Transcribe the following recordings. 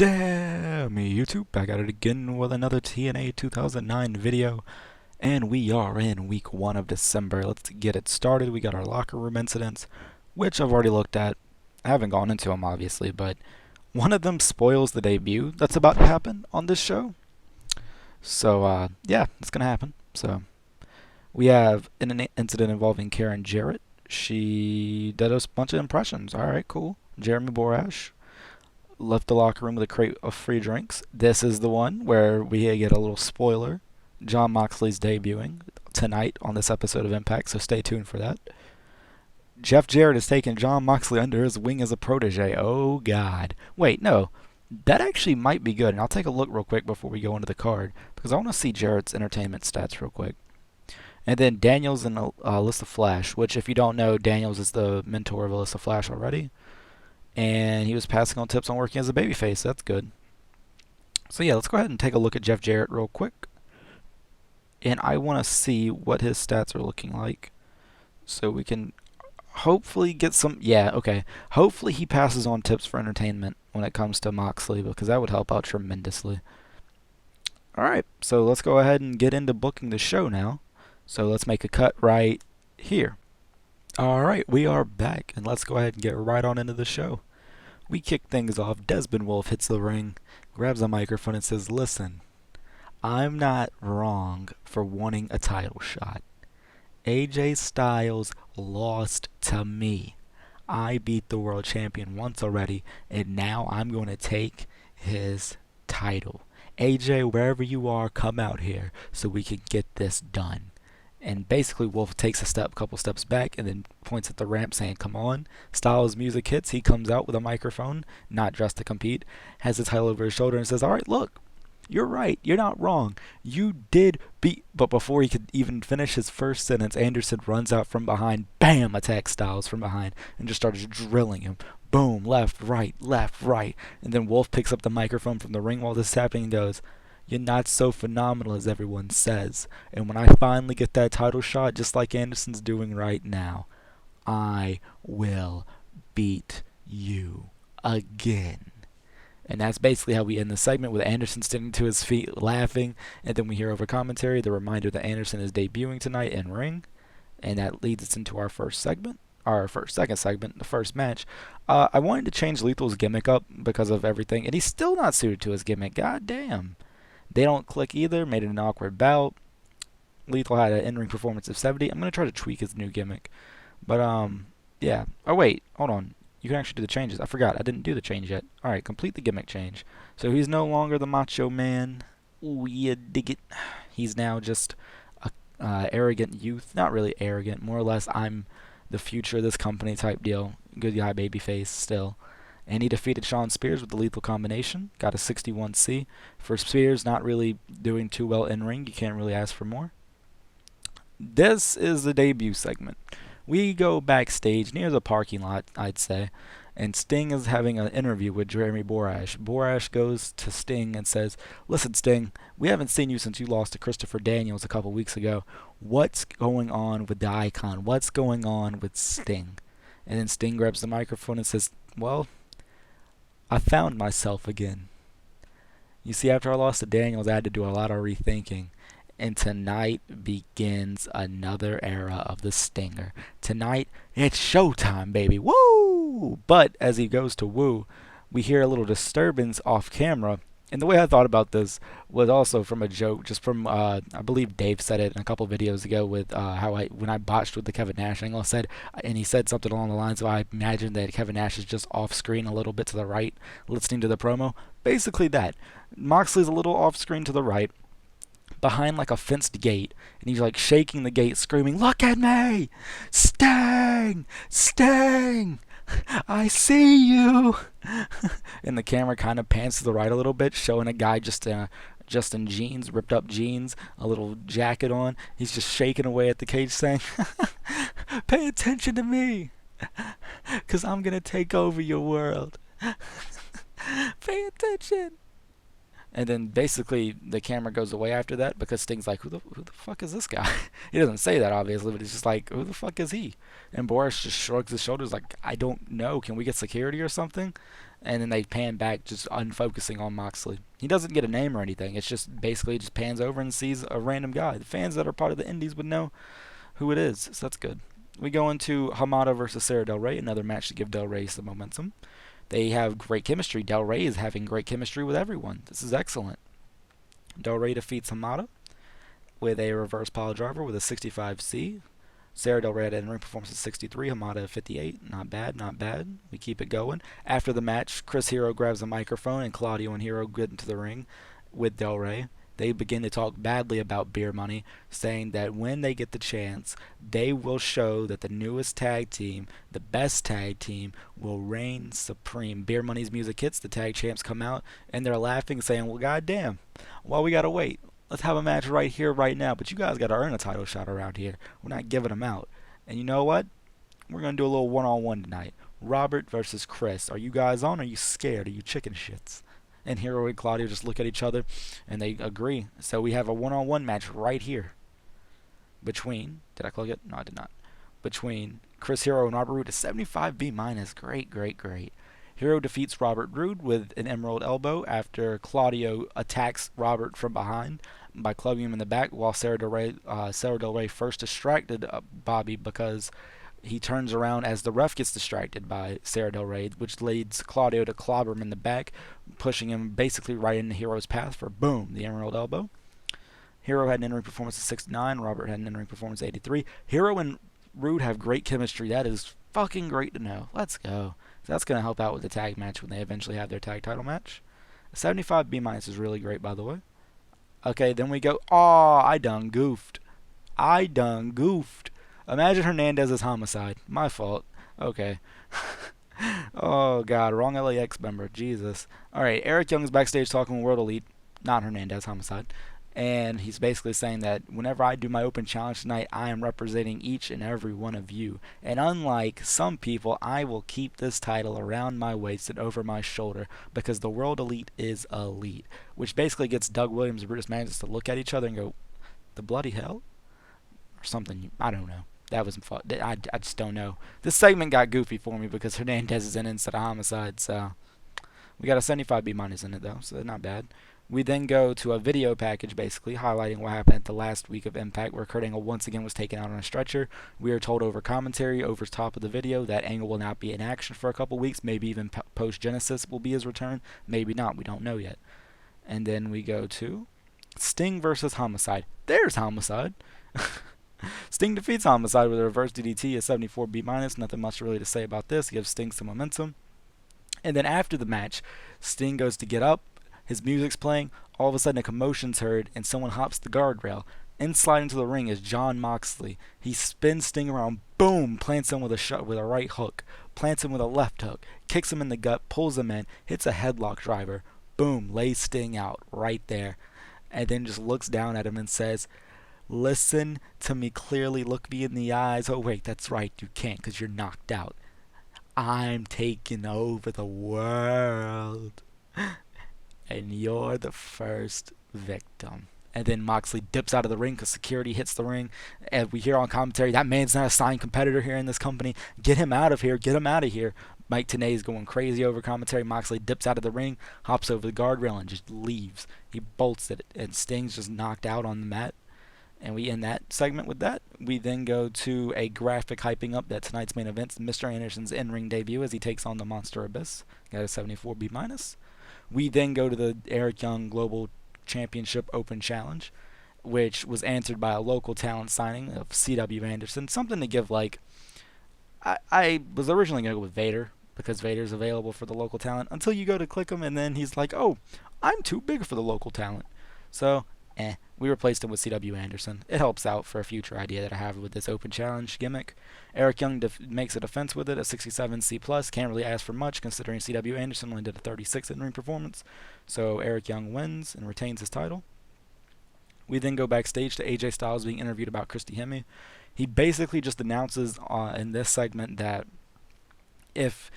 Damn YouTube, back at it again with another TNA 2009 video, and we are in week 1 of December. Let's get it started. We got our locker room incidents, which I've already looked at. I haven't gone into them obviously, but one of them spoils the debut that's about to happen on this show. So yeah, it's gonna happen. So we have an incident involving Karen Jarrett. She did a bunch of impressions. Alright, cool. Jeremy Borash left the locker room with a crate of free drinks. This is the one where we get a little spoiler. Jon Moxley's debuting tonight on this episode of Impact, so stay tuned for that. Jeff Jarrett has taken Jon Moxley under his wing as a protege. Oh, God. Wait, no. That actually might be good, and I'll take a look real quick before we go into the card, because I want to see Jarrett's entertainment stats real quick. And then Daniels and Alyssa Flash, which if you don't know, Daniels is the mentor of Alyssa Flash already. And he was passing on tips on working as a babyface. That's good. So yeah, let's go ahead and take a look at Jeff Jarrett real quick. And I want to see what his stats are looking like, so we can hopefully get some... Yeah, okay. Hopefully he passes on tips for entertainment when it comes to Moxley, because that would help out tremendously. Alright, so let's go ahead and get into booking the show now. So let's make a cut right here. Alright, we are back, and let's go ahead and get right on into the show. We kick things off. Desmond Wolfe hits the ring, grabs a microphone and says, "Listen, I'm not wrong for wanting a title shot. AJ Styles lost to me. I beat the world champion once already, and now I'm going to take his title. AJ, wherever you are, come out here so we can get this done." And basically Wolfe takes a couple steps back, and then points at the ramp saying, "Come on." Styles' music hits. He comes out with a microphone, not dressed to compete, has the title over his shoulder and says, "Alright, look, you're right. You're not wrong. You did beat..." But before he could even finish his first sentence, Anderson runs out from behind, bam, attacks Styles from behind, and just starts drilling him. Boom, left, right, and then Wolfe picks up the microphone from the ring while this is happening and goes, "You're not so phenomenal as everyone says. And when I finally get that title shot, just like Anderson's doing right now, I will beat you again." And that's basically how we end the segment, with Anderson standing to his feet laughing. And then we hear over commentary the reminder that Anderson is debuting tonight in ring. And that leads us into our second segment, the first match. I wanted to change Lethal's gimmick up because of everything, and he's still not suited to his gimmick. God damn. They don't click either, made it an awkward bout. Lethal had an in-ring performance of 70. I'm going to try to tweak his new gimmick. But, yeah. Oh, wait. Hold on. You can actually do the changes. I forgot. I didn't do the change yet. Alright, complete the gimmick change. So he's no longer the Macho Man. Ooh, yeah, dig it. He's now just a arrogant youth. Not really arrogant. More or less, I'm the future of this company type deal. Good guy, babyface still. And he defeated Shawn Spears with the Lethal Combination. Got a 61C. For Spears, not really doing too well in ring. You can't really ask for more. This is the debut segment. We go backstage near the parking lot, I'd say. And Sting is having an interview with Jeremy Borash. Borash goes to Sting and says, "Listen, Sting, we haven't seen you since you lost to Christopher Daniels a couple weeks ago. What's going on with the Icon? What's going on with Sting?" And then Sting grabs the microphone and says, "Well, I found myself again. You see, after I lost to Daniels, I had to do a lot of rethinking. And tonight begins another era of the Stinger. Tonight, it's showtime, baby. Woo!" But as he goes to woo, we hear a little disturbance off camera. And the way I thought about this was also from a joke, just from, I believe Dave said it in a couple videos ago with how when I botched with the Kevin Nash angle, and he said something along the lines of, I imagined that Kevin Nash is just off screen a little bit to the right, listening to the promo. Basically that. Moxley's a little off screen to the right, behind like a fenced gate, and he's like shaking the gate, screaming, "Look at me! Sting! Sting! I see you!" And the camera kind of pans to the right a little bit, showing a guy just in jeans, ripped up jeans, a little jacket on. He's just shaking away at the cage saying, "Pay attention to me, 'cause I'm going to take over your world. Pay attention." And then basically the camera goes away after that because Sting's like, who the fuck is this guy? He doesn't say that obviously, but he's just like, who the fuck is he? And Boris just shrugs his shoulders like, I don't know. Can we get security or something? And then they pan back, just unfocusing on Moxley. He doesn't get a name or anything. It's just basically just pans over and sees a random guy. The fans that are part of the Indies would know who it is, so that's good. We go into Hamada versus Sarah Del Rey, another match to give Del Rey some momentum. They have great chemistry. Del Rey is having great chemistry with everyone. This is excellent. Del Rey defeats Hamada with a reverse pile driver with a 65C. Sarah Del Rey had an in-ring performance of 63, Hamada 58. Not bad, not bad. We keep it going. After the match, Chris Hero grabs a microphone and Claudio and Hero get into the ring with Del Rey. They begin to talk badly about Beer Money, saying that when they get the chance, they will show that the newest tag team, the best tag team, will reign supreme. Beer Money's music hits, the tag champs come out, and they're laughing, saying, well, goddamn, well, we gotta wait. Let's have a match right here, right now, but you guys gotta earn a title shot around here. We're not giving them out. And you know what? We're gonna do a little one-on-one tonight. Robert versus Chris. Are you guys on? Or are you scared? Are you chicken shits? And Hero and Claudio just look at each other, and they agree. So we have a one-on-one match right here between, did I click it? No, I did not. Between Chris Hero and Robert Roode, a 75B minus. Great, great, great. Hero defeats Robert Roode with an Emerald Elbow after Claudio attacks Robert from behind by clubbing him in the back, while Sarah Del Rey first distracted Bobby because he turns around as the ref gets distracted by Sarah Del Rey, which leads Claudio to clobber him in the back, pushing him basically right into Hero's path for, boom, the Emerald Elbow. Hero had an in-ring performance of 69. Robert had an in-ring performance of 83. Hero and Roode have great chemistry. That is fucking great to know. Let's go. So that's going to help out with the tag match when they eventually have their tag title match. 75 B- is really great, by the way. Okay, then we go, I done goofed. Imagine Hernandez as Homicide. My fault. Okay. Oh, God. Wrong LAX member. Jesus. Alright, Eric Young's backstage talking with World Elite. Not Hernandez, Homicide. And he's basically saying that whenever I do my open challenge tonight, I am representing each and every one of you. And unlike some people, I will keep this title around my waist and over my shoulder because the World Elite is elite. Which basically gets Doug Williams and Brutus Managers to look at each other and go, the bloody hell? Or something. I don't know. That was fun. I just don't know. This segment got goofy for me because Hernandez is in instead of Homicide. So we got a 75 B- in it, though. So not bad. We then go to a video package basically highlighting what happened at the last week of Impact where Kurt Angle once again was taken out on a stretcher. We are told over commentary, over top of the video, that Angle will not be in action for a couple weeks. Maybe even post-Genesis will be his return. Maybe not. We don't know yet. And then we go to Sting versus Homicide. There's Homicide. Sting defeats Homicide with a reverse DDT, a 74 B-. Nothing much really to say about this. Gives Sting some momentum. And then after the match, Sting goes to get up. His music's playing. All of a sudden, a commotion's heard, and someone hops the guardrail. In sliding into the ring is Jon Moxley. He spins Sting around. Boom! Plants him with a right hook. Plants him with a left hook. Kicks him in the gut. Pulls him in. Hits a headlock driver. Boom! Lays Sting out right there. And then just looks down at him and says, listen to me clearly. Look me in the eyes. Oh, wait, that's right. You can't because you're knocked out. I'm taking over the world. And you're the first victim. And then Moxley dips out of the ring because security hits the ring. And we hear on commentary, that man's not a signed competitor here in this company. Get him out of here. Get him out of here. Mike Tenay is going crazy over commentary. Moxley dips out of the ring, hops over the guardrail, and just leaves. He bolts it, and Sting's just knocked out on the mat. And we end that segment with that. We then go to a graphic hyping up that tonight's main event, Mr. Anderson's in-ring debut as he takes on the Monster Abyss. Got a 74 B-. We then go to the Eric Young Global Championship Open Challenge, which was answered by a local talent signing of C.W. Anderson. Something to give, like, I was originally going to go with Vader, because Vader's available for the local talent, until you go to click him, and then he's like, oh, I'm too big for the local talent. So, we replaced him with C.W. Anderson. It helps out for a future idea that I have with this Open Challenge gimmick. Eric Young makes a defense with it, a 67 C+. Can't really ask for much considering C.W. Anderson only did a 36 in-ring performance. So Eric Young wins and retains his title. We then go backstage to AJ Styles being interviewed about Christy Hemme. He basically just announces in this segment that if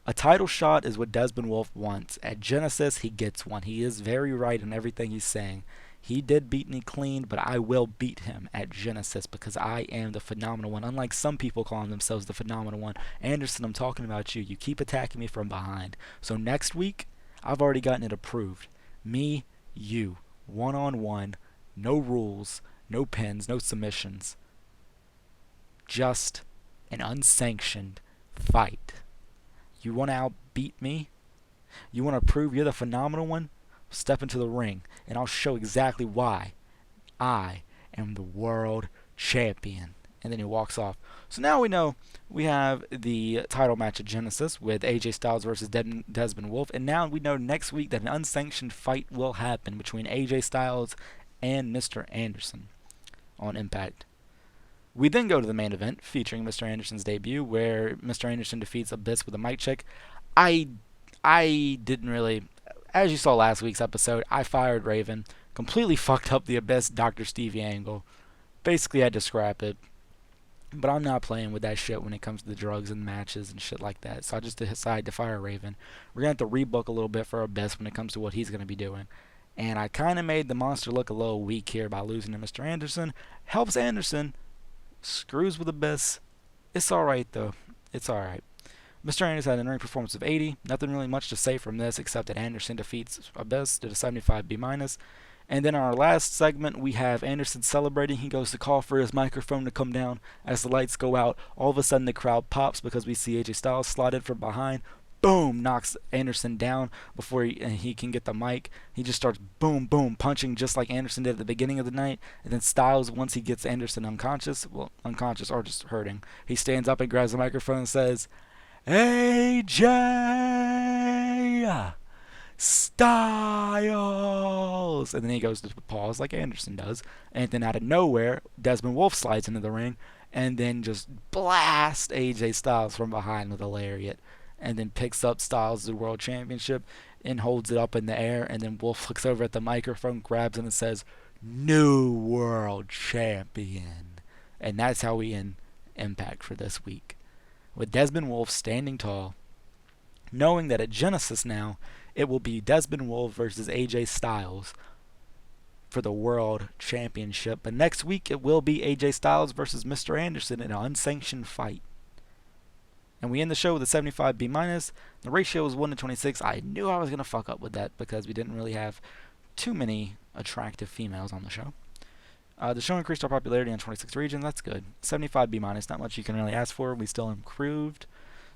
A title shot is what Desmond Wolfe wants. At Genesis, he gets one. He is very right in everything he's saying. He did beat me clean, but I will beat him at Genesis because I am the phenomenal one. Unlike some people calling themselves the phenomenal one. Anderson, I'm talking about you. You keep attacking me from behind. So next week, I've already gotten it approved. Me, you, one-on-one, no rules, no pins, no submissions. Just an unsanctioned fight. You want to outbeat me? You want to prove you're the phenomenal one? Step into the ring, and I'll show exactly why I am the world champion. And then he walks off. So now we know we have the title match at Genesis with AJ Styles versus Desmond Wolfe. And now we know next week that an unsanctioned fight will happen between AJ Styles and Mr. Anderson on Impact. We then go to the main event featuring Mr. Anderson's debut, where Mr. Anderson defeats Abyss with a mic check. I didn't really, as you saw last week's episode, I fired Raven, completely fucked up the Abyss Dr. Stevie angle. Basically had to scrap it. But I'm not playing with that shit when it comes to the drugs and matches and shit like that. So I just decided to fire Raven. We're going to have to rebook a little bit for Abyss when it comes to what he's going to be doing. And I kind of made the monster look a little weak here by losing to Mr. Anderson. Helps Anderson. Screws with Abyss. It's alright though. It's alright. Mr. Anderson had an in-ring performance of 80. Nothing really much to say from this except that Anderson defeats Abyss to the 75 B-. And then in our last segment, we have Anderson celebrating. He goes to call for his microphone to come down. As the lights go out, all of a sudden the crowd pops because we see AJ Styles slide in from behind. Boom! Knocks Anderson down before he can get the mic. He just starts boom, boom, punching just like Anderson did at the beginning of the night. And then Styles, once he gets Anderson unconscious or just hurting, he stands up and grabs the microphone and says, AJ Styles! And then he goes to pause like Anderson does. And then out of nowhere, Desmond Wolfe slides into the ring and then just blasts AJ Styles from behind with a lariat. And then picks up Styles' World Championship and holds it up in the air. And then Wolfe looks over at the microphone, grabs it, and says, New World Champion. And that's how we end Impact for this week. With Desmond Wolfe standing tall, knowing that at Genesis now, it will be Desmond Wolfe versus AJ Styles for the World Championship. But next week, it will be AJ Styles versus Mr. Anderson in an unsanctioned fight. And we end the show with a 75 B-. The ratio was 1-26. I knew I was going to fuck up with that because we didn't really have too many attractive females on the show. The show increased our popularity in 26 regions. That's good. 75 B-, not much you can really ask for. We still improved.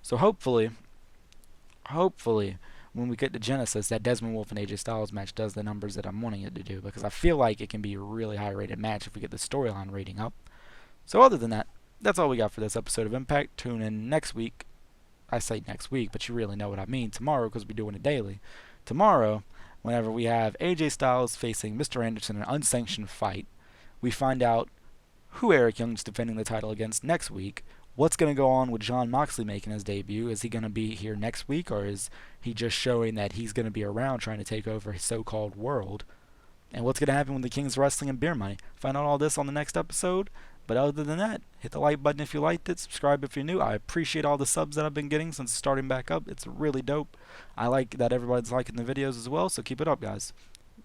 So hopefully, when we get to Genesis, that Desmond Wolfe and AJ Styles match does the numbers that I'm wanting it to do. Because I feel like it can be a really high-rated match if we get the storyline rating up. So other than that, that's all we got for this episode of Impact. Tune in next week. I say next week, but you really know what I mean. Tomorrow, because we're doing it daily. Tomorrow, whenever we have AJ Styles facing Mr. Anderson in an unsanctioned fight, we find out who Eric Young's defending the title against next week. What's going to go on with Jon Moxley making his debut? Is he going to be here next week, or is he just showing that he's going to be around trying to take over his so-called world? And what's going to happen with the King's Wrestling and Beer Money? Find out all this on the next episode. But other than that, hit the like button if you liked it. Subscribe if you're new. I appreciate all the subs that I've been getting since starting back up. It's really dope. I like that everybody's liking the videos as well, so keep it up, guys.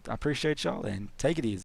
I appreciate y'all, and take it easy.